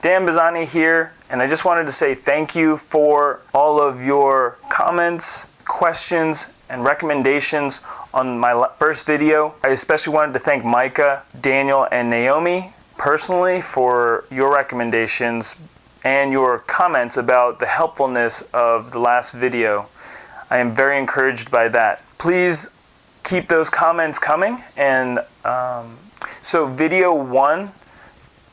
Dan Bisagni here, and I just wanted to say thank you for all of your comments, questions, and recommendations on my first video. I especially wanted to thank Micah, Daniel, and Naomi personally for your recommendations and your comments about the helpfulness of the last video. I am very encouraged by that. Please keep those comments coming. And so video 1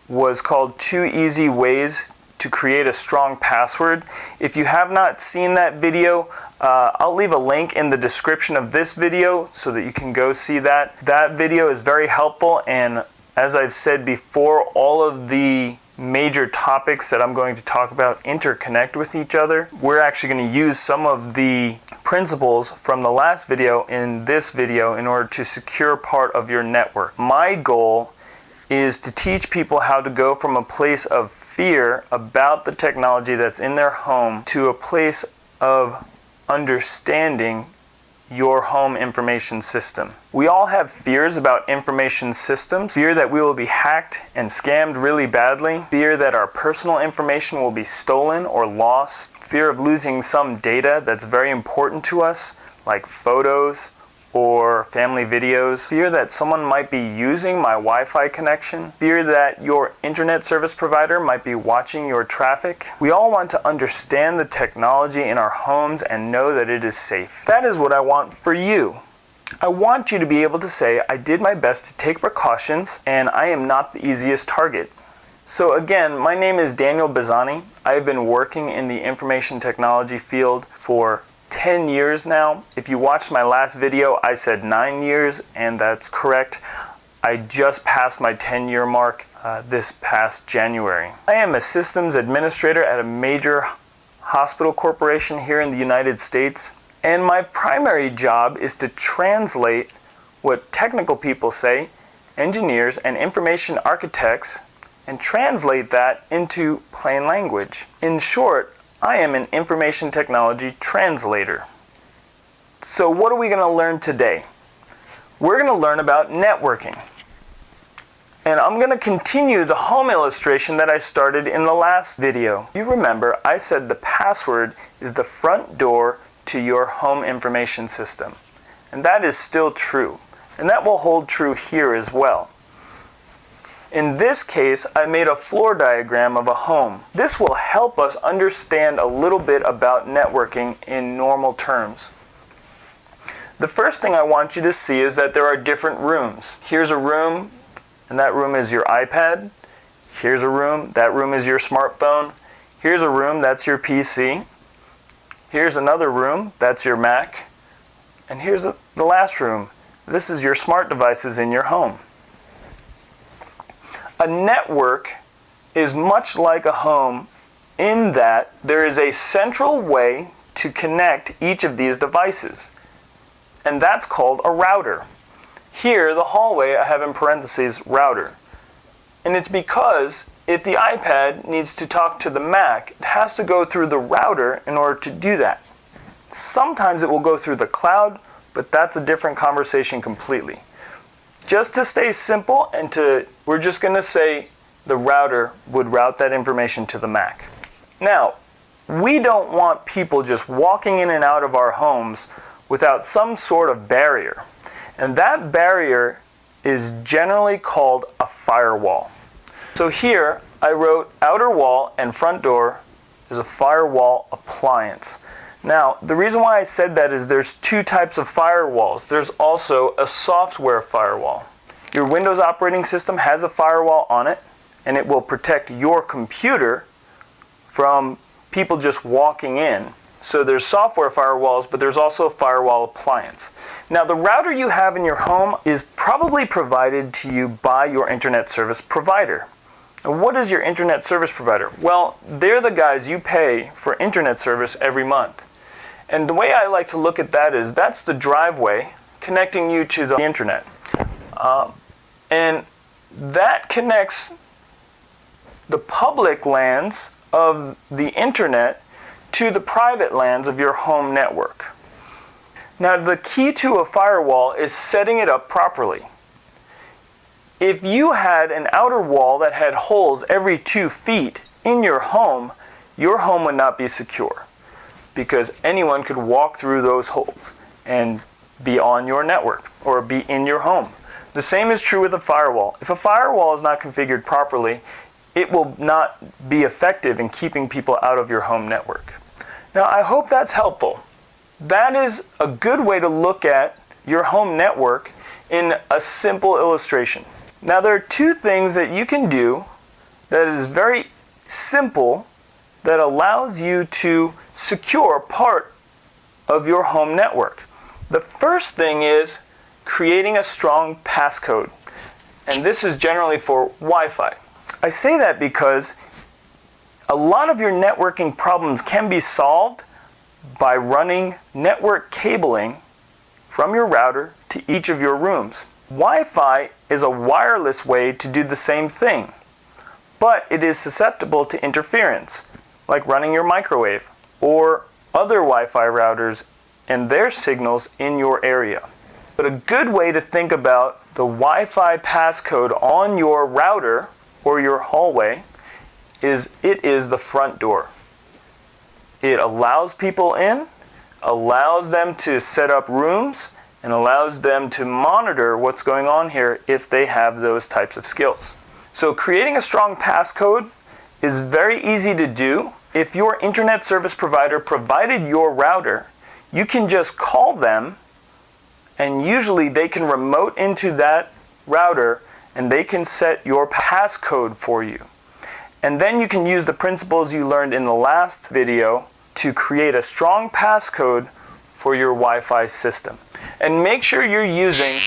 was called 2 Easy Ways to Create a Strong Password. If you have not seen that video, I'll leave a link in the description of this video so that you can go see that. That video is very helpful, and as I've said before, all of the major topics that I'm going to talk about interconnect with each other. We're actually going to use some of the principles from the last video in this video in order to secure part of your network. My goal is to teach people how to go from a place of fear about the technology that's in their home to a place of understanding your home information system. We all have fears about information systems. Fear that we will be hacked and scammed really badly. Fear that our personal information will be stolen or lost. Fear of losing some data that's very important to us, like photos or family videos. Fear that someone might be using my Wi-Fi connection. Fear that your internet service provider might be watching your traffic. We all want to understand the technology in our homes and know that it is safe. That is what I want for you. I want you to be able to say, I did my best to take precautions and I am not the easiest target. So again, my name is Daniel Bisagni. I have been working in the information technology field for 10 years now. If you watched my last video, I said 9 years, and that's correct. I just passed my 10-year mark this past January. I am a systems administrator at a major hospital corporation here in the United States, and my primary job is to translate what technical people say, engineers and information architects, and translate that into plain language. In short, I am an information technology translator. So what are we going to learn today? We're going to learn about networking. And I'm going to continue the home illustration that I started in the last video. You remember, I said the password is the front door to your home information system. And that is still true. And that will hold true here as well. In this case, I made a floor diagram of a home. This will help us understand a little bit about networking in normal terms. The first thing I want you to see is that there are different rooms. Here's a room, and that room is your iPad. Here's a room, that room is your smartphone. Here's a room, that's your PC. Here's another room, that's your Mac. And here's the last room. This is your smart devices in your home. A network is much like a home in that there is a central way to connect each of these devices. And that's called a router. Here, the hallway, I have in parentheses, router. And it's because if the iPad needs to talk to the Mac, it has to go through the router in order to do that. Sometimes it will go through the cloud, but that's a different conversation completely. Just to stay simple, we're just going to say the router would route that information to the Mac. Now, we don't want people just walking in and out of our homes without some sort of barrier. And that barrier is generally called a firewall. So here, I wrote outer wall and front door is a firewall appliance. Now, the reason why I said that is there's 2 types of firewalls. There's also a software firewall. Your Windows operating system has a firewall on it, and it will protect your computer from people just walking in. So there's software firewalls, but there's also a firewall appliance. Now, the router you have in your home is probably provided to you by your internet service provider. And what is your internet service provider? Well, they're the guys you pay for internet service every month. And the way I like to look at that is that's the driveway connecting you to the internet. And that connects the public lands of the internet to the private lands of your home network. Now, the key to a firewall is setting it up properly. If you had an outer wall that had holes every 2 feet in your home would not be secure, because anyone could walk through those holes and be on your network or be in your home. The same is true with a firewall. If a firewall is not configured properly, it will not be effective in keeping people out of your home network. Now, I hope that's helpful. That is a good way to look at your home network in a simple illustration. Now, there are 2 things that you can do that is very simple that allows you to secure part of your home network. The first thing is creating a strong passcode, and this is generally for Wi-Fi. I say that because a lot of your networking problems can be solved by running network cabling from your router to each of your rooms. Wi-Fi is a wireless way to do the same thing, but it is susceptible to interference, like running your microwave or other Wi-Fi routers and their signals in your area. But a good way to think about the Wi-Fi passcode on your router or your hallway is it is the front door. It allows people in, allows them to set up rooms, and allows them to monitor what's going on here if they have those types of skills. So creating a strong passcode is very easy to do. If your internet service provider provided your router, you can just call them, and usually they can remote into that router and they can set your passcode for you. And then you can use the principles you learned in the last video to create a strong passcode for your Wi-Fi system. And make sure you're using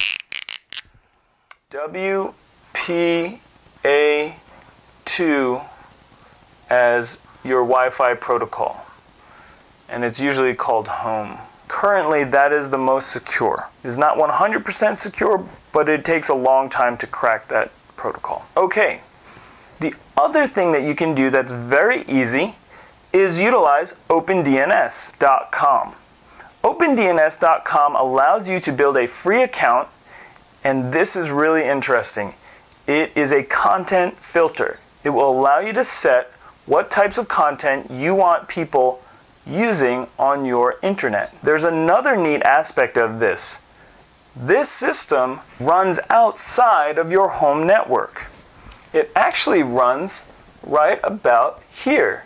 WPA2 as your Wi-Fi protocol. And it's usually called home. Currently, that is the most secure. It's not 100% secure, but it takes a long time to crack that protocol. Okay, the other thing that you can do that's very easy is utilize OpenDNS.com. OpenDNS.com allows you to build a free account, and this is really interesting. It is a content filter. It will allow you to set what types of content you want people using on your internet. There's another neat aspect of this. This system runs outside of your home network. It actually runs right about here.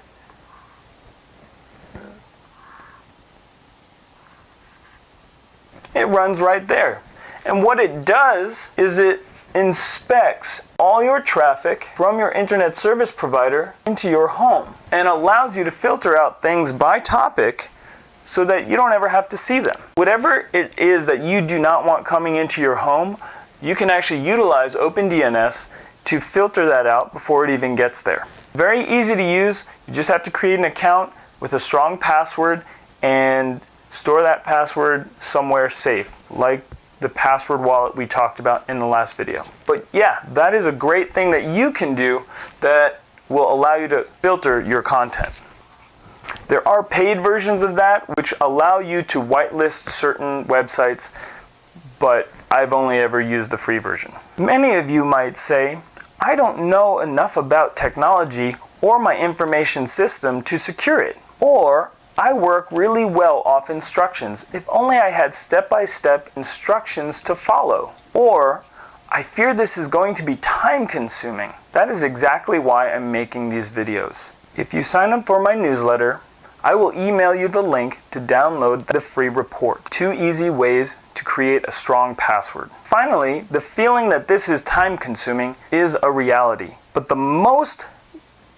It runs right there. And what it does is it inspects all your traffic from your internet service provider into your home and allows you to filter out things by topic so that you don't ever have to see them. Whatever it is that you do not want coming into your home, you can actually utilize OpenDNS to filter that out before it even gets there. Very easy to use. You just have to create an account with a strong password and store that password somewhere safe, like the password wallet we talked about in the last video. But yeah, that is a great thing that you can do that will allow you to filter your content. There are paid versions of that which allow you to whitelist certain websites, but I've only ever used the free version. Many of you might say, I don't know enough about technology or my information system to secure it. Or I work really well off instructions. If only I had step-by-step instructions to follow. Or, I fear this is going to be time-consuming. That is exactly why I'm making these videos. If you sign up for my newsletter, I will email you the link to download the free report. 2 easy ways to create a strong password. Finally, the feeling that this is time-consuming is a reality. But the most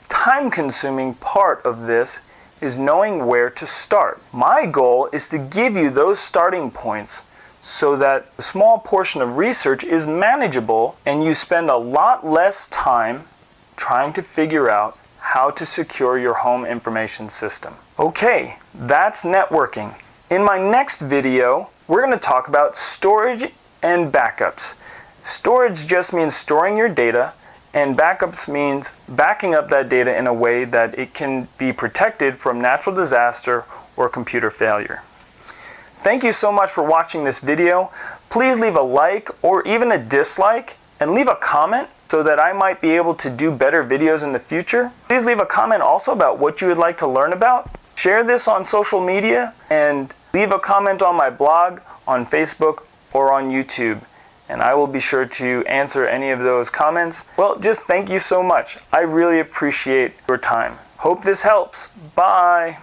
time-consuming part of this is knowing where to start. My goal is to give you those starting points so that a small portion of research is manageable and you spend a lot less time trying to figure out how to secure your home information system. Okay, that's networking. In my next video, we're going to talk about storage and backups. Storage just means storing your data, and backups means backing up that data in a way that it can be protected from natural disaster or computer failure. Thank you so much for watching this video. Please leave a like or even a dislike and leave a comment so that I might be able to do better videos in the future. Please leave a comment also about what you would like to learn about. Share this on social media and leave a comment on my blog, on Facebook, or on YouTube. And I will be sure to answer any of those comments. Well, just thank you so much. I really appreciate your time. Hope this helps. Bye.